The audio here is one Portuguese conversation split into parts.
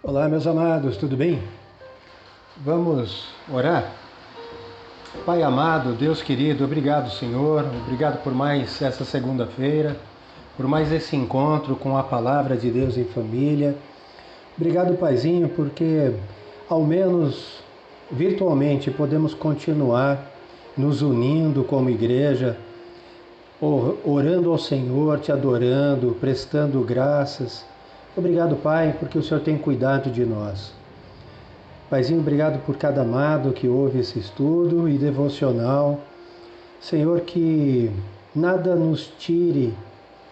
Olá, meus amados, tudo bem? Vamos orar? Pai amado, Deus querido, obrigado, Senhor, obrigado por mais essa segunda-feira, por mais esse encontro com a palavra de Deus em família. Obrigado, Paizinho, porque ao menos virtualmente podemos continuar nos unindo como igreja, orando ao Senhor, te adorando, prestando graças. Obrigado, Pai, porque o Senhor tem cuidado de nós. Paizinho, obrigado por cada amado que ouve esse estudo e devocional. Senhor, que nada nos tire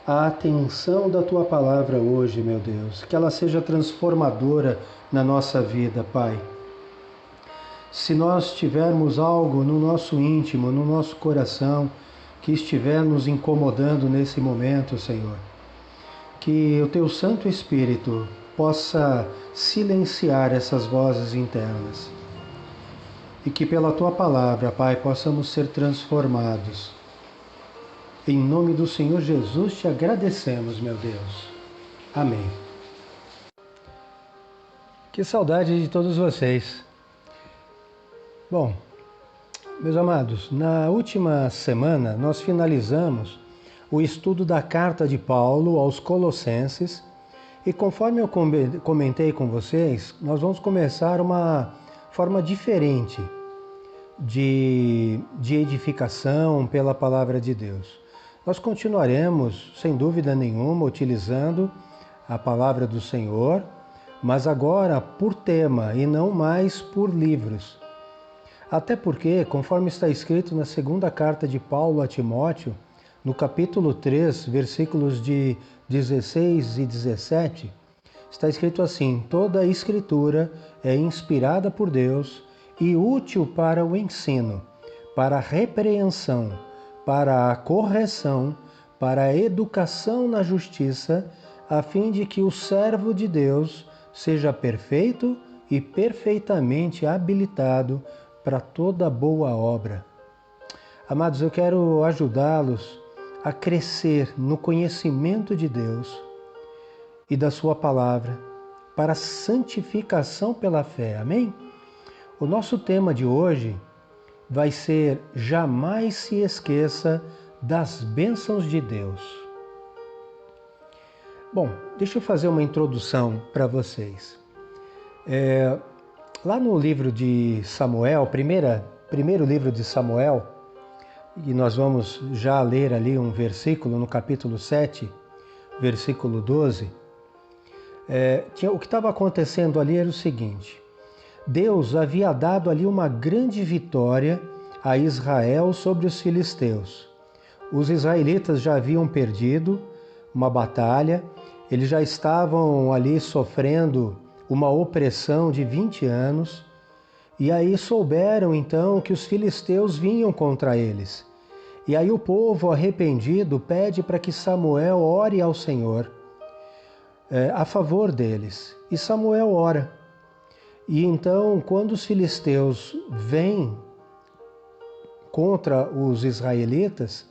a atenção da Tua palavra hoje, meu Deus. Que ela seja transformadora na nossa vida, Pai. Se nós tivermos algo no nosso íntimo, no nosso coração, que estiver nos incomodando nesse momento, Senhor, que o Teu Santo Espírito possa silenciar essas vozes internas e que pela Tua palavra, Pai, possamos ser transformados. Em nome do Senhor Jesus te agradecemos, meu Deus. Amém. Que saudade de todos vocês. Bom, meus amados, na última semana nós finalizamos o estudo da carta de Paulo aos Colossenses e conforme eu comentei com vocês, nós vamos começar uma forma diferente de edificação pela palavra de Deus. Nós continuaremos, sem dúvida nenhuma, utilizando a palavra do Senhor, mas agora por tema e não mais por livros. Até porque, conforme está escrito na segunda carta de Paulo a Timóteo, no capítulo 3, versículos de 16 e 17, está escrito assim: toda a Escritura é inspirada por Deus e útil para o ensino, para a repreensão, para a correção, para a educação na justiça, a fim de que o servo de Deus seja perfeito e perfeitamente habilitado para toda boa obra. Amados, eu quero ajudá-los a crescer no conhecimento de Deus e da sua palavra, para a santificação pela fé. Amém? O nosso tema de hoje vai ser: jamais se esqueça das bênçãos de Deus. Bom, deixa eu fazer uma introdução para vocês. Lá no livro de Samuel, primeiro livro de Samuel, e nós vamos já ler ali um versículo no capítulo 7, versículo 12, o que estava acontecendo ali era o seguinte: Deus havia dado ali uma grande vitória a Israel sobre os filisteus. Os israelitas já haviam perdido uma batalha, eles já estavam ali sofrendo uma opressão de 20 anos, e aí souberam então que os filisteus vinham contra eles. E aí o povo arrependido pede para que Samuel ore ao Senhor a favor deles. E Samuel ora. E então, quando os filisteus vêm contra os israelitas,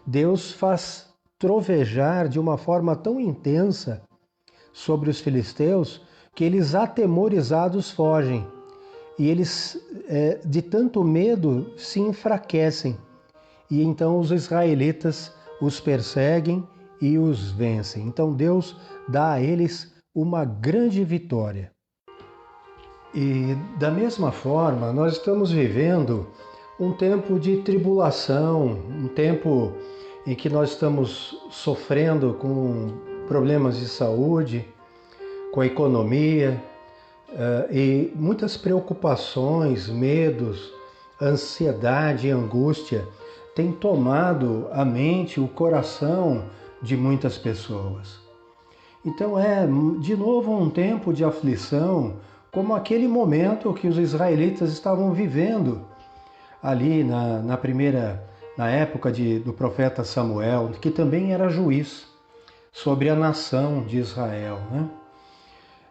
Deus faz trovejar de uma forma tão intensa sobre os filisteus que eles, atemorizados, fogem. E eles, de tanto medo, se enfraquecem. E então os israelitas os perseguem e os vencem. Então Deus dá a eles uma grande vitória. E da mesma forma, nós estamos vivendo um tempo de tribulação, um tempo em que nós estamos sofrendo com problemas de saúde, com a economia, e muitas preocupações, medos, ansiedade e angústia têm tomado a mente, o coração de muitas pessoas. Então de novo um tempo de aflição, como aquele momento que os israelitas estavam vivendo ali na época do profeta Samuel, que também era juiz sobre a nação de Israel, né?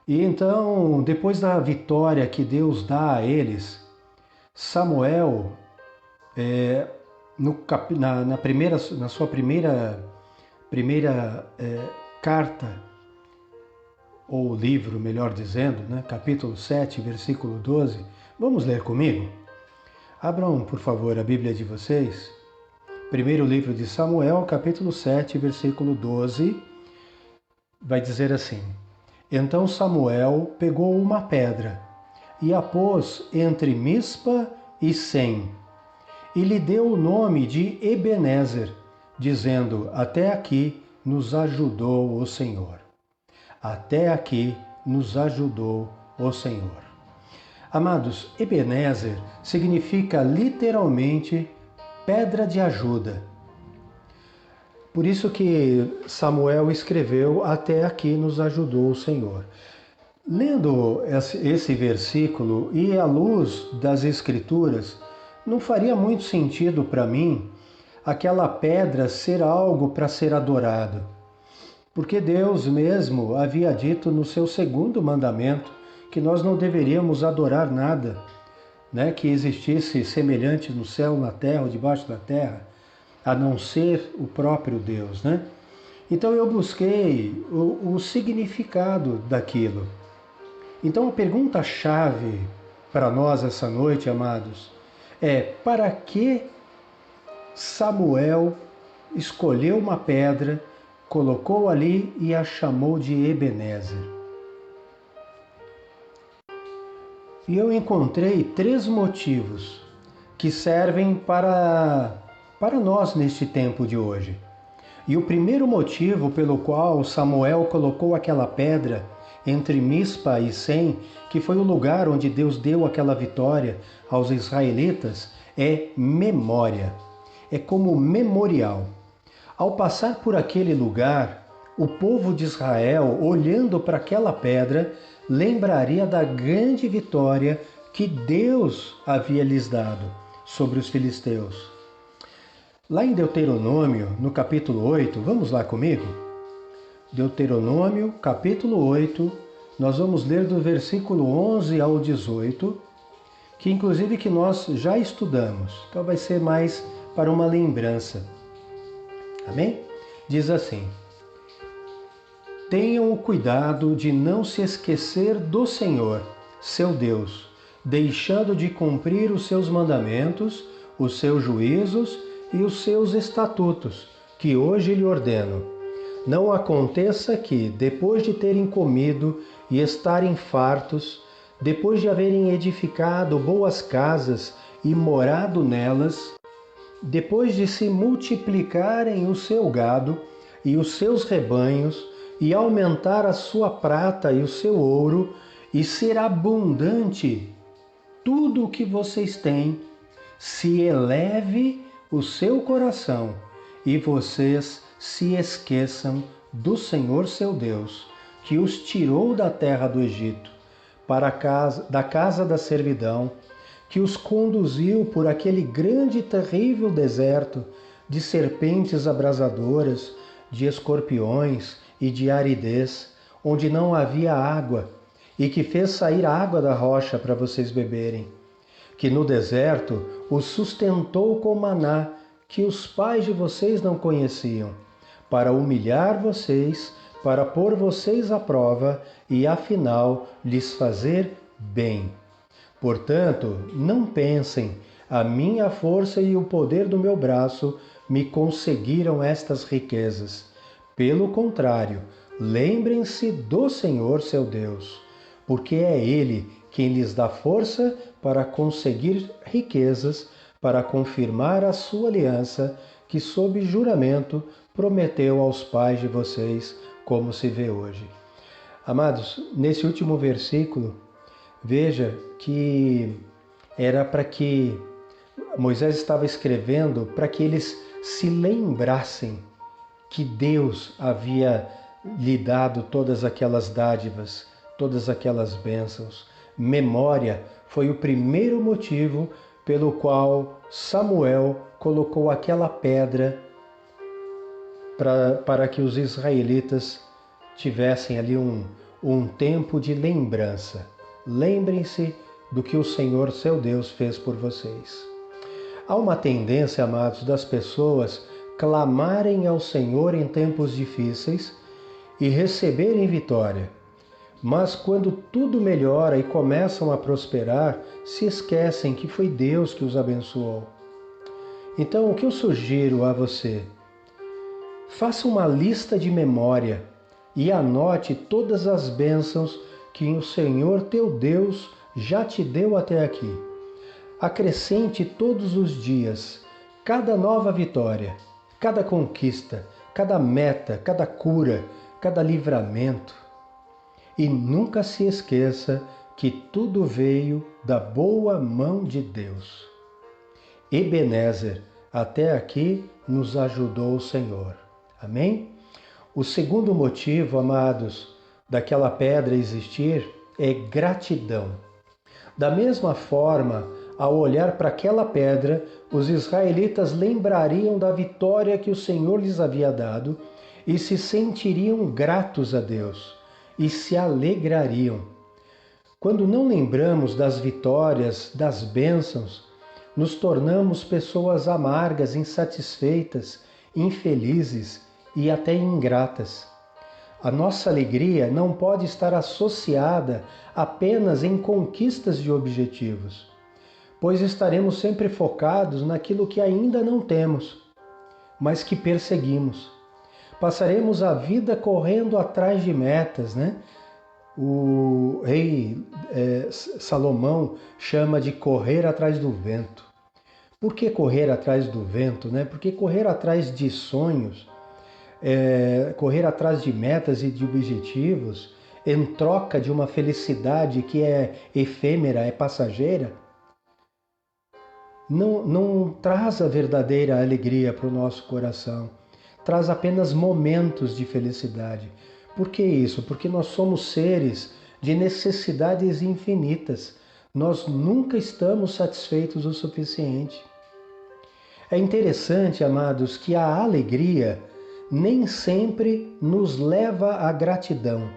E então, depois da vitória que Deus dá a eles, Samuel, na sua primeira carta, ou livro, melhor dizendo, né? Capítulo 7, versículo 12. Vamos ler comigo? Abram, por favor, a Bíblia de vocês. Primeiro livro de Samuel, capítulo 7, versículo 12. Vai dizer assim: Então Samuel pegou uma pedra e a pôs entre Mispa e Sem, e lhe deu o nome de Ebenezer, dizendo: Até aqui nos ajudou o Senhor. Até aqui nos ajudou o Senhor. Amados, Ebenezer significa literalmente pedra de ajuda. Por isso que Samuel escreveu: Até aqui nos ajudou o Senhor. Lendo esse versículo e à luz das Escrituras, não faria muito sentido para mim aquela pedra ser algo para ser adorado. Porque Deus mesmo havia dito no seu segundo mandamento que nós não deveríamos adorar nada, né, que existisse semelhante no céu, na terra ou debaixo da terra, a não ser o próprio Deus, né? Então eu busquei o significado daquilo. Então a pergunta-chave para nós essa noite, amados, é: para que Samuel escolheu uma pedra, colocou ali e a chamou de Ebenezer? E eu encontrei 3 motivos que servem para nós neste tempo de hoje. E o primeiro motivo pelo qual Samuel colocou aquela pedra entre Mispa e Sem, que foi o lugar onde Deus deu aquela vitória aos israelitas, é memória. É como memorial. Ao passar por aquele lugar, o povo de Israel, olhando para aquela pedra, lembraria da grande vitória que Deus havia lhes dado sobre os filisteus. Lá em Deuteronômio, no capítulo 8, vamos lá comigo? Deuteronômio, capítulo 8, nós vamos ler do versículo 11 ao 18, que inclusive que nós já estudamos, então vai ser mais para uma lembrança. Amém? Diz assim: Tenham o cuidado de não se esquecer do Senhor, seu Deus, deixando de cumprir os seus mandamentos, os seus juízos e os seus estatutos, que hoje lhe ordeno. Não aconteça que, depois de terem comido e estarem fartos, depois de haverem edificado boas casas e morado nelas, depois de se multiplicarem o seu gado e os seus rebanhos, e aumentar a sua prata e o seu ouro, e ser abundante tudo o que vocês têm, se eleve o seu coração e vocês se esqueçam do Senhor seu Deus, que os tirou da terra do Egito, da casa da servidão, que os conduziu por aquele grande e terrível deserto de serpentes abrasadoras, de escorpiões e de aridez, onde não havia água, e que fez sair água da rocha para vocês beberem, que no deserto os sustentou com maná, que os pais de vocês não conheciam, para humilhar vocês, para pôr vocês à prova e, afinal, lhes fazer bem. Portanto, não pensem, a minha força e o poder do meu braço me conseguiram estas riquezas. Pelo contrário, lembrem-se do Senhor seu Deus, porque é Ele quem lhes dá força para conseguir riquezas, para confirmar a sua aliança, que sob juramento prometeu aos pais de vocês, como se vê hoje. Amados, nesse último versículo, veja que era para que Moisés estava escrevendo para que eles se lembrassem que Deus havia lhe dado todas aquelas dádivas, todas aquelas bênçãos. Memória foi o primeiro motivo pelo qual Samuel colocou aquela pedra para que os israelitas tivessem ali um tempo de lembrança. Lembrem-se do que o Senhor, seu Deus, fez por vocês. Há uma tendência, amados, das pessoas clamarem ao Senhor em tempos difíceis e receberem vitória, Mas quando tudo melhora e começam a prosperar, se esquecem que foi Deus que os abençoou. Então, o que eu sugiro a você? Faça uma lista de memória e anote todas as bênçãos que o Senhor teu Deus já te deu até aqui. Acrescente todos os dias cada nova vitória, cada conquista, cada meta, cada cura, cada livramento. E nunca se esqueça que tudo veio da boa mão de Deus. Ebenezer, até aqui nos ajudou o Senhor. Amém? O segundo motivo, amados, daquela pedra existir é gratidão. Da mesma forma, ao olhar para aquela pedra, os israelitas lembrariam da vitória que o Senhor lhes havia dado e se sentiriam gratos a Deus e se alegrariam. Quando não lembramos das vitórias, das bênçãos, nos tornamos pessoas amargas, insatisfeitas, infelizes e até ingratas. A nossa alegria não pode estar associada apenas em conquistas de objetivos, pois estaremos sempre focados naquilo que ainda não temos, mas que perseguimos. Passaremos a vida correndo atrás de metas, né? O rei Salomão chama de correr atrás do vento. Por que correr atrás do vento, né? Porque correr atrás de sonhos, correr atrás de metas e de objetivos, em troca de uma felicidade que é efêmera, é passageira, não traz a verdadeira alegria para o nosso coração. Traz apenas momentos de felicidade. Por que isso? Porque nós somos seres de necessidades infinitas. Nós nunca estamos satisfeitos o suficiente. É interessante, amados, que a alegria nem sempre nos leva à gratidão,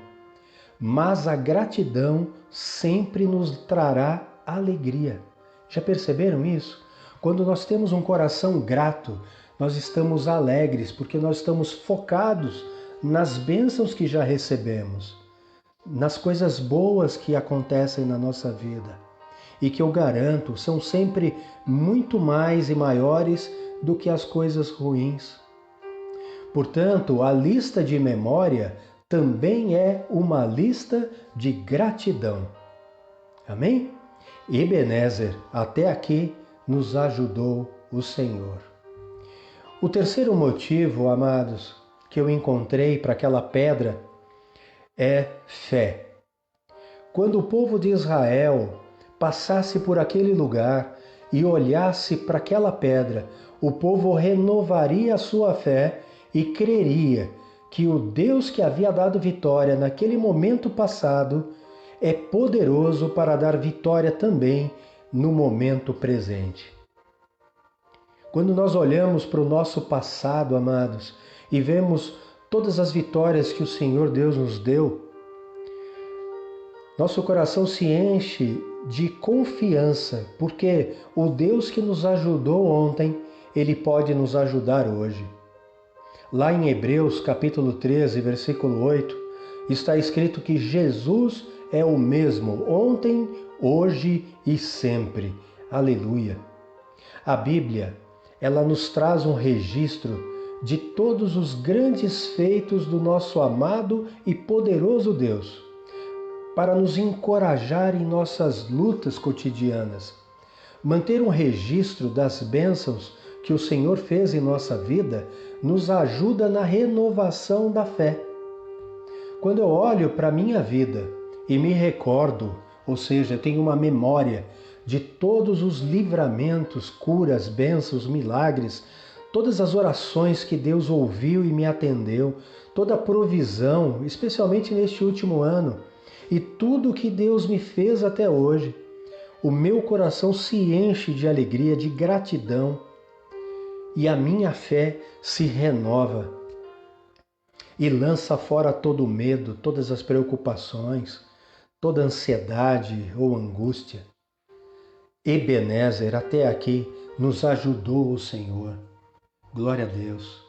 mas a gratidão sempre nos trará alegria. Já perceberam isso? Quando nós temos um coração grato, nós estamos alegres porque nós estamos focados nas bênçãos que já recebemos, nas coisas boas que acontecem na nossa vida e que eu garanto são sempre muito mais e maiores do que as coisas ruins. Portanto, a lista de memória também é uma lista de gratidão. Amém? Ebenezer, até aqui nos ajudou o Senhor. O terceiro motivo, amados, que eu encontrei para aquela pedra é fé. Quando o povo de Israel passasse por aquele lugar e olhasse para aquela pedra, o povo renovaria a sua fé e creria que o Deus que havia dado vitória naquele momento passado é poderoso para dar vitória também no momento presente. Quando nós olhamos para o nosso passado, amados, e vemos todas as vitórias que o Senhor Deus nos deu, nosso coração se enche de confiança, porque o Deus que nos ajudou ontem, Ele pode nos ajudar hoje. Lá em Hebreus capítulo 13, versículo 8, está escrito que Jesus é o mesmo ontem, hoje e sempre. Aleluia! A Bíblia, ela nos traz um registro de todos os grandes feitos do nosso amado e poderoso Deus, para nos encorajar em nossas lutas cotidianas. Manter um registro das bênçãos que o Senhor fez em nossa vida nos ajuda na renovação da fé. Quando eu olho para a minha vida e me recordo, ou seja, tenho uma memória de todos os livramentos, curas, bênçãos, milagres, todas as orações que Deus ouviu e me atendeu, toda a provisão, especialmente neste último ano, e tudo que Deus me fez até hoje, o meu coração se enche de alegria, de gratidão, e a minha fé se renova e lança fora todo o medo, todas as preocupações, toda ansiedade ou angústia. Ebenezer, até aqui, nos ajudou o Senhor. Glória a Deus.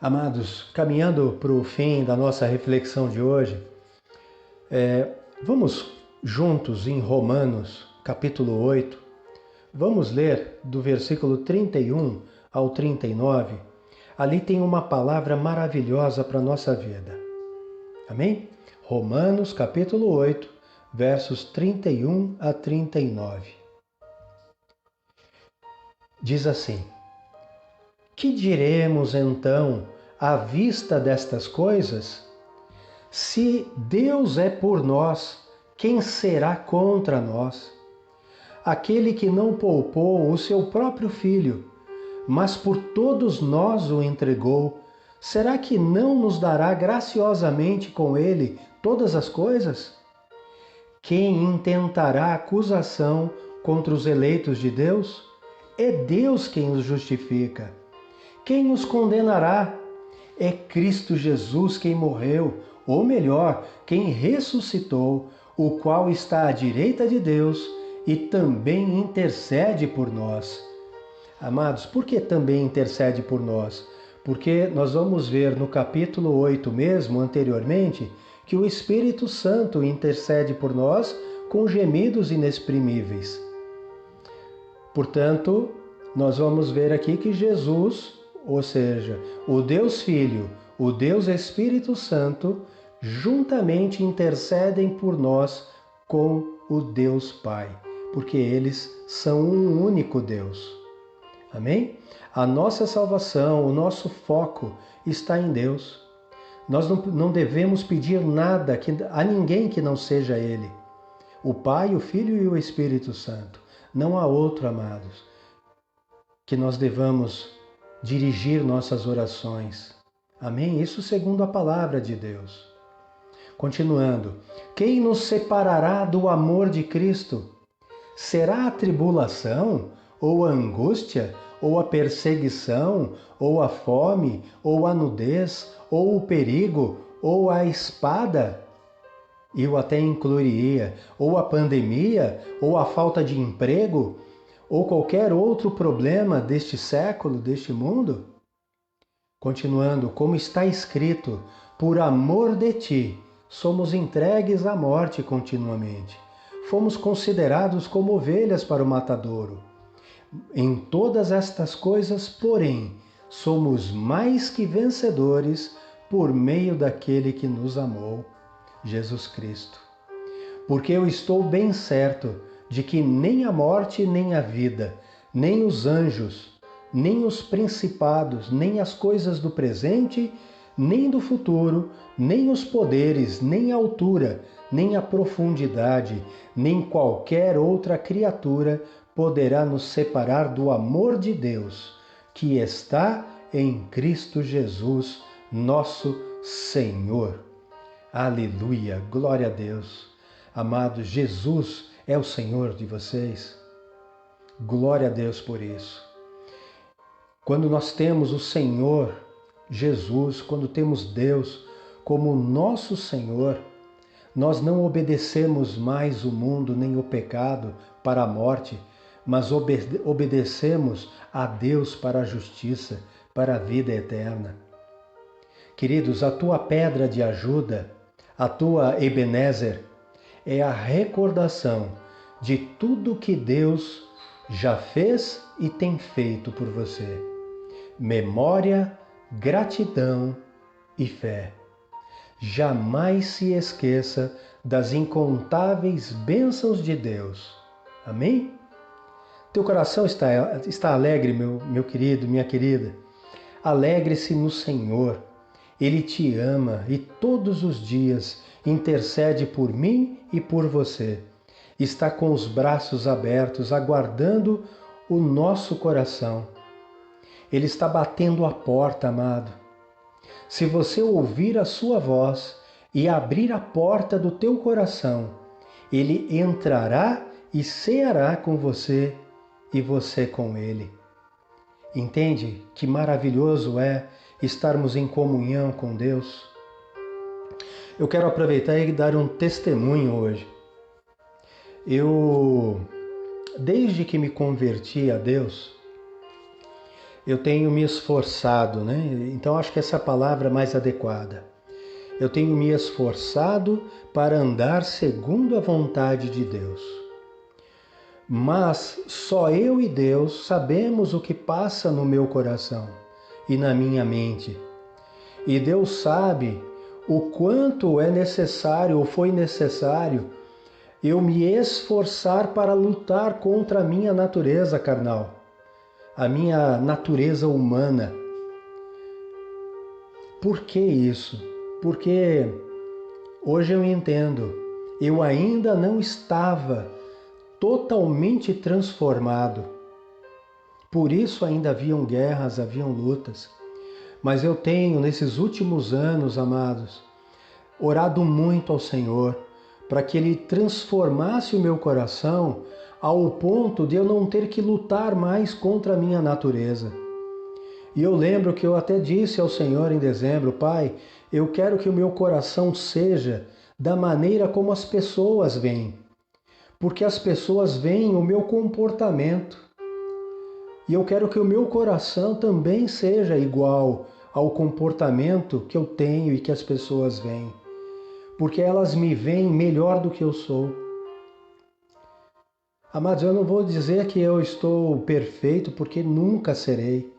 Amados, caminhando para o fim da nossa reflexão de hoje, Vamos juntos em Romanos, capítulo 8. Vamos ler do versículo 31 ao 39. Ali tem uma palavra maravilhosa para a nossa vida. Amém? Romanos, capítulo 8, versos 31 a 39. Diz assim: Que diremos então à vista destas coisas? Se Deus é por nós, quem será contra nós? Aquele que não poupou o seu próprio filho, mas por todos nós o entregou, será que não nos dará graciosamente com ele todas as coisas? Quem intentará acusação contra os eleitos de Deus? É Deus quem os justifica. Quem os condenará? É Cristo Jesus quem morreu, ou melhor, quem ressuscitou, o qual está à direita de Deus e também intercede por nós. Amados, por que também intercede por nós? Porque nós vamos ver no capítulo 8 mesmo, anteriormente, que o Espírito Santo intercede por nós com gemidos inexprimíveis. Portanto, nós vamos ver aqui que Jesus, ou seja, o Deus Filho, o Deus Espírito Santo, juntamente intercedem por nós com o Deus Pai, porque eles são um único Deus. Amém? A nossa salvação, o nosso foco está em Deus. Nós não devemos pedir nada a ninguém que não seja Ele. O Pai, o Filho e o Espírito Santo. Não há outro, amados, que nós devamos dirigir nossas orações. Amém? Isso segundo a palavra de Deus. Continuando. Quem nos separará do amor de Cristo? Será a tribulação, ou a angústia, ou a perseguição, ou a fome, ou a nudez, ou o perigo, ou a espada? Eu até incluiria, ou a pandemia, ou a falta de emprego, ou qualquer outro problema deste século, deste mundo? Continuando, como está escrito, por amor de ti, somos entregues à morte continuamente. Fomos considerados como ovelhas para o matadouro. Em todas estas coisas, porém, somos mais que vencedores por meio daquele que nos amou, Jesus Cristo. Porque eu estou bem certo de que nem a morte, nem a vida, nem os anjos, nem os principados, nem as coisas do presente, nem do futuro, nem os poderes, nem a altura, nem a profundidade, nem qualquer outra criatura poderá nos separar do amor de Deus, que está em Cristo Jesus, nosso Senhor. Aleluia, glória a Deus. Amados, Jesus é o Senhor de vocês. Glória a Deus por isso. Quando nós temos o Senhor Jesus, quando temos Deus como nosso Senhor, nós não obedecemos mais o mundo nem o pecado para a morte, mas obedecemos a Deus para a justiça, para a vida eterna. Queridos, a tua pedra de ajuda, a tua Ebenezer, é a recordação de tudo que Deus já fez e tem feito por você. Memória, gratidão e fé. Jamais se esqueça das incontáveis bênçãos de Deus. Amém? Teu coração está alegre, meu querido, minha querida? Alegre-se no Senhor. Ele te ama e todos os dias intercede por mim e por você. Está com os braços abertos, aguardando o nosso coração. Ele está batendo a porta, amado. Se você ouvir a sua voz e abrir a porta do teu coração, Ele entrará e ceará com você e você com Ele. Entende que maravilhoso é estarmos em comunhão com Deus? Eu quero aproveitar e dar um testemunho hoje. Desde que me converti a Deus, eu tenho me esforçado, né? Então acho que essa é a palavra mais adequada. eu tenho me esforçado para andar segundo a vontade de Deus. Mas só eu e Deus sabemos o que passa no meu coração e na minha mente. E Deus sabe o quanto é necessário ou foi necessário eu me esforçar para lutar contra a minha natureza carnal, a minha natureza humana. Por que isso? Porque hoje eu entendo, eu ainda não estava totalmente transformado. Por isso ainda haviam guerras, haviam lutas. Mas eu tenho, nesses últimos anos, amados, orado muito ao Senhor para que Ele transformasse o meu coração ao ponto de eu não ter que lutar mais contra a minha natureza. E eu lembro que eu até disse ao Senhor em dezembro: Pai, eu quero que o meu coração seja da maneira como as pessoas veem, porque as pessoas veem o meu comportamento. E eu quero que o meu coração também seja igual ao comportamento que eu tenho e que as pessoas veem, porque elas me veem melhor do que eu sou. Amados, eu não vou dizer que eu estou perfeito, porque nunca serei.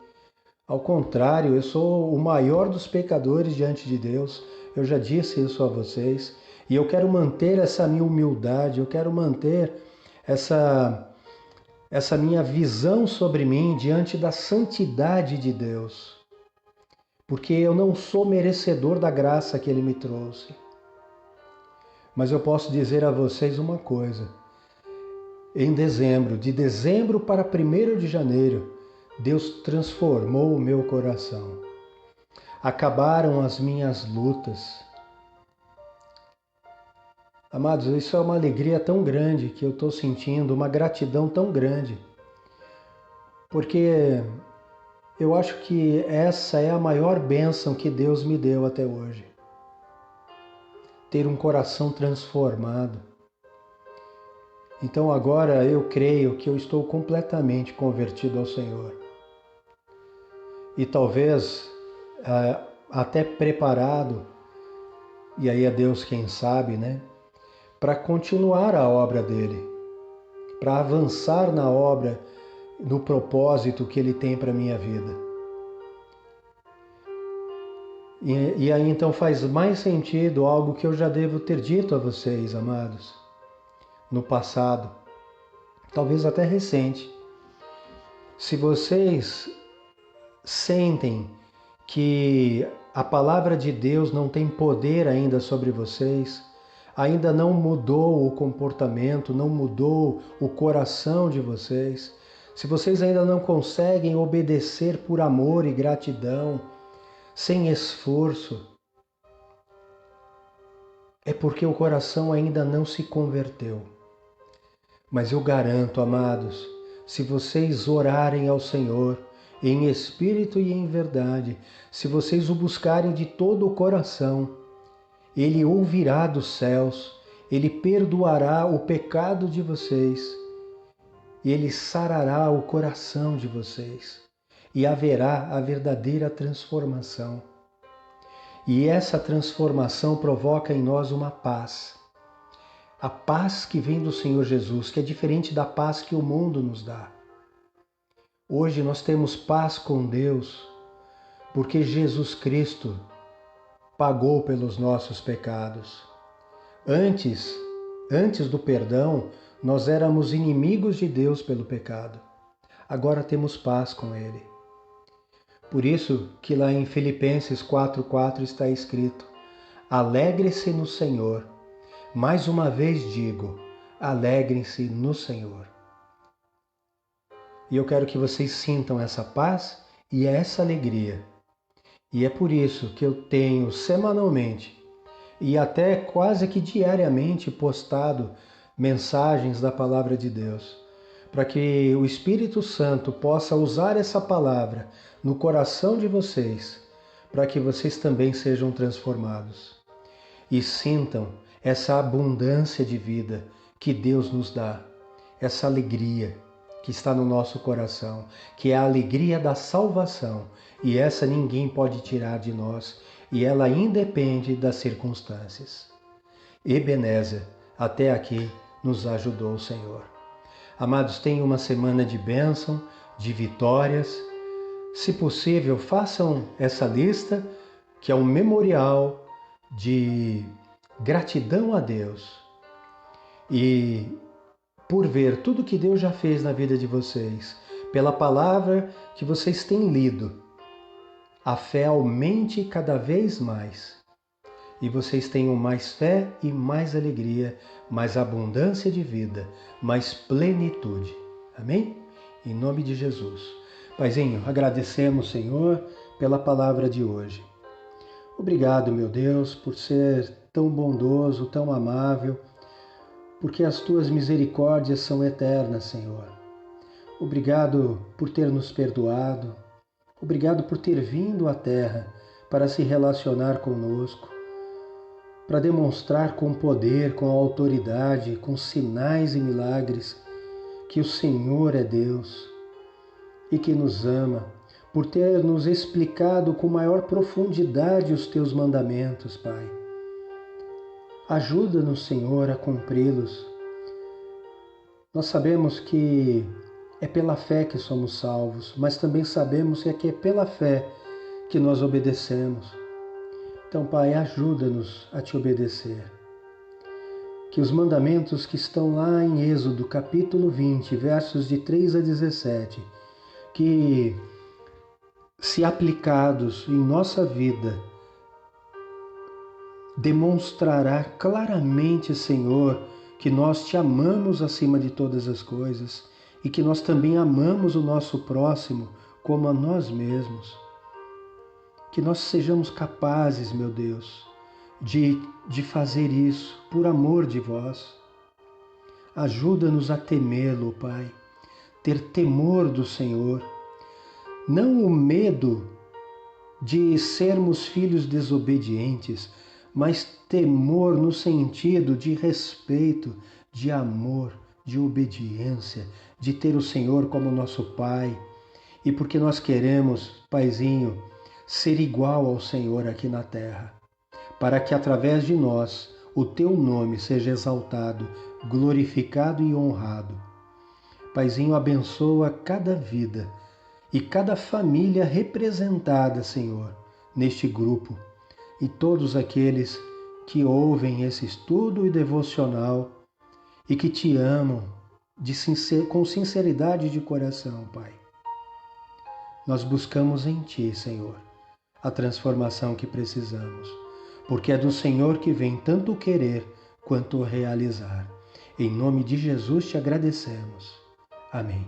Ao contrário, eu sou o maior dos pecadores diante de Deus. Eu já disse isso a vocês. E eu quero manter essa minha humildade, eu quero manter essa minha visão sobre mim diante da santidade de Deus. Porque eu não sou merecedor da graça que Ele me trouxe. Mas eu posso dizer a vocês uma coisa. Em dezembro, de dezembro para 1º de janeiro, Deus transformou o meu coração. Acabaram as minhas lutas. Amados, isso é uma alegria tão grande que eu estou sentindo, uma gratidão tão grande. Porque eu acho que essa é a maior bênção que Deus me deu até hoje. Ter um coração transformado. Então agora eu creio que eu estou completamente convertido ao Senhor. E talvez até preparado, e aí é Deus quem sabe, né? Para continuar a obra dele, para avançar na obra, no propósito que Ele tem para a minha vida. E aí então faz mais sentido algo que eu já devo ter dito a vocês, amados, no passado, talvez até recente. Se vocês sentem que a palavra de Deus não tem poder ainda sobre vocês, ainda não mudou o comportamento, não mudou o coração de vocês, se vocês ainda não conseguem obedecer por amor e gratidão, sem esforço, é porque o coração ainda não se converteu. Mas eu garanto, amados, se vocês orarem ao Senhor em espírito e em verdade, se vocês o buscarem de todo o coração, Ele ouvirá dos céus, Ele perdoará o pecado de vocês, e Ele sarará o coração de vocês, e haverá a verdadeira transformação. E essa transformação provoca em nós uma paz. A paz que vem do Senhor Jesus, que é diferente da paz que o mundo nos dá. Hoje nós temos paz com Deus, porque Jesus Cristo pagou pelos nossos pecados. Antes do perdão, nós éramos inimigos de Deus pelo pecado. Agora temos paz com Ele. Por isso que lá em Filipenses 4:4 está escrito: alegre-se no Senhor. Mais uma vez digo, alegrem-se no Senhor. E eu quero que vocês sintam essa paz e essa alegria. E é por isso que eu tenho semanalmente e até quase que diariamente postado mensagens da Palavra de Deus, para que o Espírito Santo possa usar essa palavra no coração de vocês, para que vocês também sejam transformados e sintam essa abundância de vida que Deus nos dá, essa alegria que está no nosso coração, que é a alegria da salvação, e essa ninguém pode tirar de nós. e ela independe das circunstâncias. Ebenezer, até aqui nos ajudou o Senhor. Amados, tenham uma semana de bênção, de vitórias. Se possível, façam essa lista, que é um memorial de gratidão a Deus. E por ver tudo que Deus já fez na vida de vocês, pela palavra que vocês têm lido, a fé aumente cada vez mais. E vocês tenham mais fé e mais alegria, mais abundância de vida, mais plenitude. Amém? Em nome de Jesus. Paizinho, agradecemos, Senhor, pela palavra de hoje. Obrigado, meu Deus, por ser tão bondoso, tão amável, porque as tuas misericórdias são eternas, Senhor. Obrigado por ter nos perdoado. Obrigado por ter vindo à terra para se relacionar conosco, para demonstrar com poder, com autoridade, com sinais e milagres que o Senhor é Deus e que nos ama, por ter nos explicado com maior profundidade os teus mandamentos, Pai. Ajuda-nos, Senhor, a cumpri-los. Nós sabemos que é pela fé que somos salvos, mas também sabemos que é pela fé que nós obedecemos. Então, Pai, ajuda-nos a Te obedecer. Que os mandamentos que estão lá em Êxodo, capítulo 20, versos de 3 a 17, que, se aplicados em nossa vida, demonstrará claramente, Senhor, que nós Te amamos acima de todas as coisas e que nós também amamos o nosso próximo como a nós mesmos. Que nós sejamos capazes, meu Deus, de fazer isso por amor de vós. Ajuda-nos a temê-lo, Pai, ter temor do Senhor, não o medo de sermos filhos desobedientes, mas temor no sentido de respeito, de amor, de obediência, de ter o Senhor como nosso Pai, e porque nós queremos, Paizinho, ser igual ao Senhor aqui na terra, para que através de nós o Teu nome seja exaltado, glorificado e honrado. Paizinho, abençoa cada vida e cada família representada, Senhor, neste grupo, e todos aqueles que ouvem esse estudo e devocional e que Te amam com sinceridade de coração, Pai. Nós buscamos em Ti, Senhor, a transformação que precisamos, porque é do Senhor que vem tanto o querer quanto o realizar. Em nome de Jesus Te agradecemos. Amém.